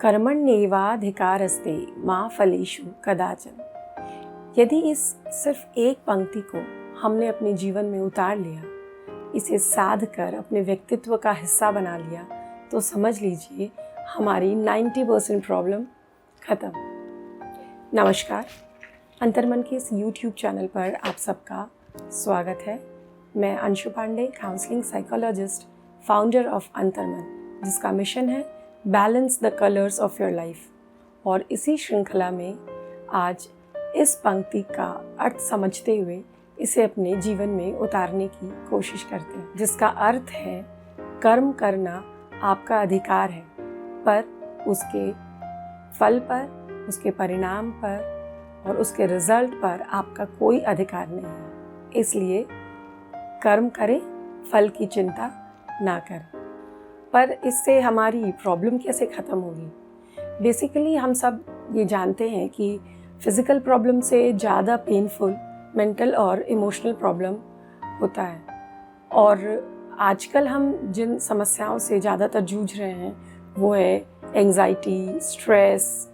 कर्मण्येवाधिकारस्ते मा फलेषु कदाचन। यदि इस सिर्फ एक पंक्ति को हमने अपने जीवन में उतार लिया, इसे साध कर अपने व्यक्तित्व का हिस्सा बना लिया, तो समझ लीजिए हमारी 90% प्रॉब्लम खत्म। नमस्कार, अंतर्मन के इस YouTube चैनल पर आप सबका स्वागत है। मैं Anshu Pandey, counselling psychologist, founder of Antarman, जिसका मिशन है balance the colours of your life. और इसी श्रृंखला में आज इस पंक्ति का अर्थ समझते हुए इसे अपने जीवन में उतारने की कोशिश करते हैं, जिसका अर्थ है कर्म करना आपका अधिकार है, पर उसके फल पर, उसके परिणाम पर और उसके रिजल्ट पर आपका कोई अधिकार नहीं है। इसलिए कर्म करें, फल की चिंता ना करें। पर इससे हमारी प्रॉब्लम कैसे ख़त्म होगी? बेसिकली हम सब ये जानते हैं कि फिज़िकल प्रॉब्लम से ज़्यादा पेनफुल मेंटल और इमोशनल प्रॉब्लम होता है। और आजकल हम जिन समस्याओं से ज़्यादातर जूझ रहे हैं वो है एंग्जाइटी, स्ट्रेस,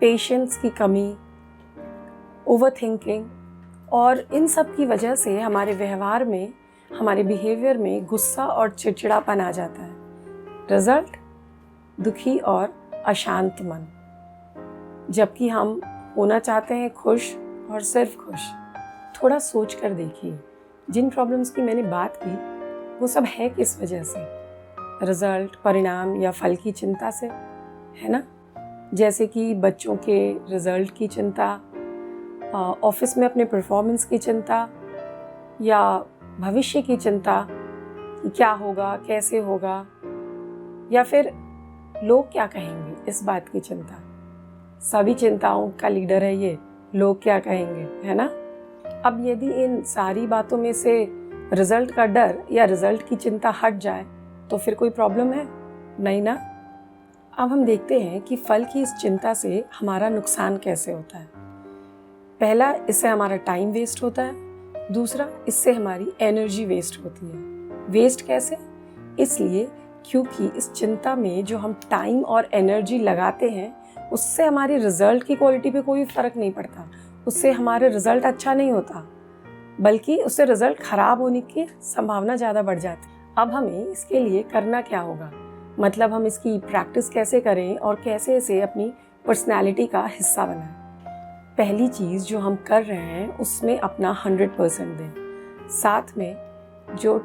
पेशेंस की कमी, ओवरथिंकिंग। और इन सब की वजह से हमारे व्यवहार में, हमारे बिहेवियर में गुस्सा और चिड़चिड़ापन आ जाता है। रिजल्ट दुखी और अशांत मन, जबकि हम होना चाहते हैं खुश और सिर्फ खुश। थोड़ा सोच कर देखिए, जिन प्रॉब्लम्स की मैंने बात की वो सब है किस वजह से? रिजल्ट, परिणाम या फल की चिंता से, है ना? जैसे कि बच्चों के रिजल्ट की चिंता, ऑफिस में अपने परफॉर्मेंस की चिंता, या भविष्य की चिंता कि क्या होगा, कैसे होगा, या फिर लोग क्या कहेंगे, इस बात की चिंता। सभी चिंताओं का लीडर है ये, लोग क्या कहेंगे, है ना? अब यदि इन सारी बातों में से रिजल्ट का डर या रिजल्ट की चिंता हट जाए तो फिर कोई प्रॉब्लम है? नहीं ना। अब हम देखते हैं कि फल की इस चिंता से हमारा नुकसान कैसे होता है। पहला, इससे हमारा टाइम वेस्ट होता है। दूसरा, इससे हमारी एनर्जी वेस्ट होती है। वेस्ट कैसे? इसलिए क्योंकि इस चिंता में जो हम टाइम और एनर्जी लगाते हैं उससे हमारी रिजल्ट की क्वालिटी पे कोई फ़र्क नहीं पड़ता। उससे हमारा रिजल्ट अच्छा नहीं होता, बल्कि उससे रिजल्ट ख़राब होने की संभावना ज़्यादा बढ़ जाती है। अब हमें इसके लिए करना क्या होगा? मतलब हम इसकी प्रैक्टिस कैसे करें और कैसे इसे अपनी पर्सनैलिटी का हिस्सा बनाएं? पहली चीज़ जो हम कर रहे हैं उसमें अपना 100% दें। साथ में जो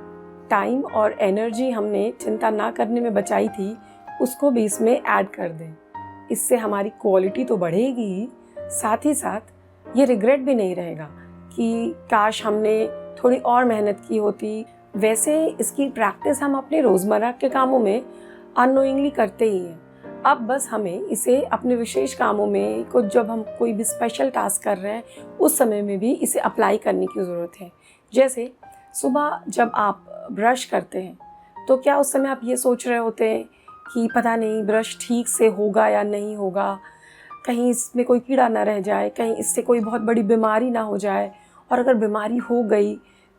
टाइम और एनर्जी हमने चिंता ना करने में बचाई थी उसको भी इसमें ऐड कर दें। इससे हमारी क्वालिटी तो बढ़ेगी ही, साथ ही साथ ये रिग्रेट भी नहीं रहेगा कि काश हमने थोड़ी और मेहनत की होती। वैसे इसकी प्रैक्टिस हम अपने रोज़मर्रा के कामों में अननोइंगली करते ही हैं। अब बस हमें इसे अपने विशेष कामों में, कुछ जब हम कोई भी स्पेशल टास्क कर रहे हैं उस समय में भी इसे अप्लाई करने की ज़रूरत है। जैसे सुबह जब आप ब्रश करते हैं तो क्या उस समय आप ये सोच रहे होते हैं कि पता नहीं ब्रश ठीक से होगा या नहीं होगा, कहीं इसमें कोई कीड़ा ना रह जाए, कहीं इससे कोई बहुत बड़ी बीमारी ना हो जाए, और अगर बीमारी हो गई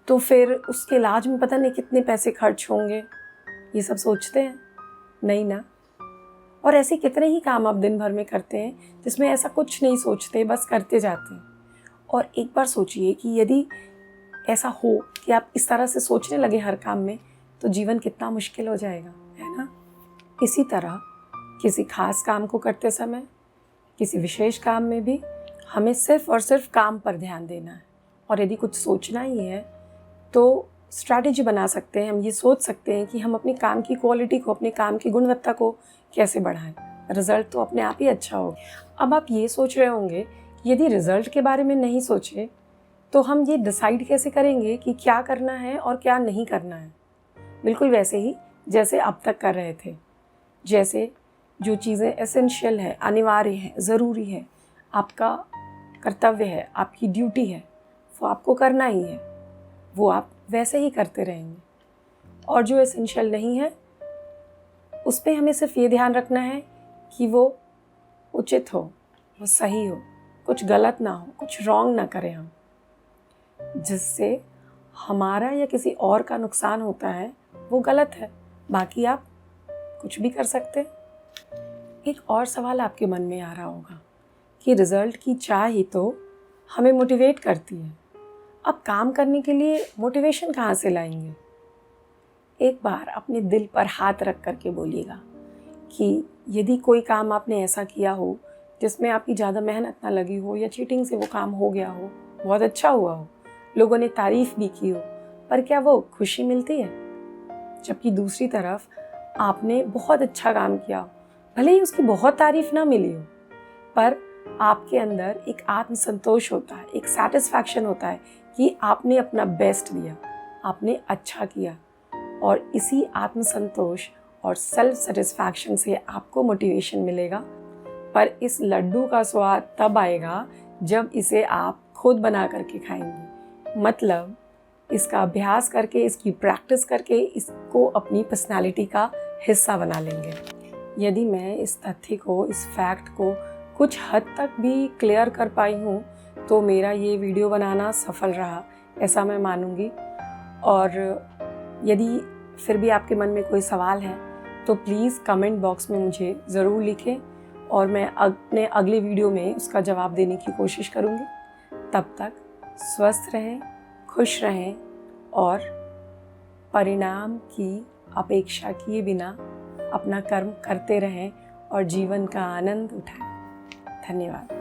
तो फिर उसके इलाज में पता नहीं कितने पैसे खर्च होंगे? ये सब सोचते हैं? नहीं ना। और ऐसे कितने ही काम आप दिन भर में करते हैं जिसमें ऐसा कुछ नहीं सोचते, बस करते जाते हैं। और एक बार सोचिए कि यदि ऐसा हो कि आप इस तरह से सोचने लगे हर काम में, तो जीवन कितना मुश्किल हो जाएगा, है ना? इसी तरह किसी खास काम को करते समय, किसी विशेष काम में भी हमें सिर्फ और सिर्फ काम पर ध्यान देना है। और यदि कुछ सोचना ही है तो स्ट्रैटेजी बना सकते हैं। हम ये सोच सकते हैं कि हम अपने काम की क्वालिटी को, अपने काम की गुणवत्ता को कैसे बढ़ाएं। रिज़ल्ट तो अपने आप ही अच्छा हो। अब आप ये सोच रहे होंगे यदि रिज़ल्ट के बारे में नहीं सोचे तो हम ये डिसाइड कैसे करेंगे कि क्या करना है और क्या नहीं करना है? बिल्कुल वैसे ही जैसे अब तक कर रहे थे। जैसे जो चीज़ें एसेंशियल है, अनिवार्य है, ज़रूरी है, आपका कर्तव्य है, आपकी ड्यूटी है, वो आपको करना ही है, वो आप वैसे ही करते रहेंगे। और जो एसेंशियल नहीं है उस पर हमें सिर्फ ये ध्यान रखना है कि वो उचित हो, वो सही हो, कुछ गलत ना हो, कुछ रॉन्ग ना करें हम, जिससे हमारा या किसी और का नुकसान होता है वो गलत है। बाकी आप कुछ भी कर सकते हैं। एक और सवाल आपके मन में आ रहा होगा कि रिज़ल्ट की चाह ही तो हमें मोटिवेट करती है, अब काम करने के लिए मोटिवेशन कहाँ से लाएंगे? एक बार अपने दिल पर हाथ रख कर के बोलिएगा कि यदि कोई काम आपने ऐसा किया हो जिसमें आपकी ज़्यादा मेहनत ना लगी हो या चीटिंग से वो काम हो गया हो, बहुत अच्छा हुआ हो, लोगों ने तारीफ़ भी की हो, पर क्या वो खुशी मिलती है? जबकि दूसरी तरफ आपने बहुत अच्छा काम किया हो, भले ही उसकी बहुत तारीफ़ ना मिली हो, पर आपके अंदर एक आत्मसंतोष होता है, एक सैटिस्फैक्शन होता है कि आपने अपना बेस्ट दिया, आपने अच्छा किया। और इसी आत्मसंतोष और सेल्फ सेटिस्फैक्शन से आपको मोटिवेशन मिलेगा। पर इस लड्डू का स्वाद तब आएगा जब इसे आप खुद बना करके खाएंगे, मतलब इसका अभ्यास करके, इसकी प्रैक्टिस करके इसको अपनी पर्सनालिटी का हिस्सा बना लेंगे। यदि मैं इस तथ्य को, इस फैक्ट को कुछ हद तक भी क्लियर कर पाई हूँ तो मेरा ये वीडियो बनाना सफल रहा, ऐसा मैं मानूंगी। और यदि फिर भी आपके मन में कोई सवाल है तो प्लीज़ कमेंट बॉक्स में मुझे ज़रूर लिखें और मैं अपने अगले वीडियो में उसका जवाब देने की कोशिश करूँगी। तब तक स्वस्थ रहें, खुश रहें और परिणाम की अपेक्षा किए बिना अपना कर्म करते रहें और जीवन का आनंद उठाएं। धन्यवाद।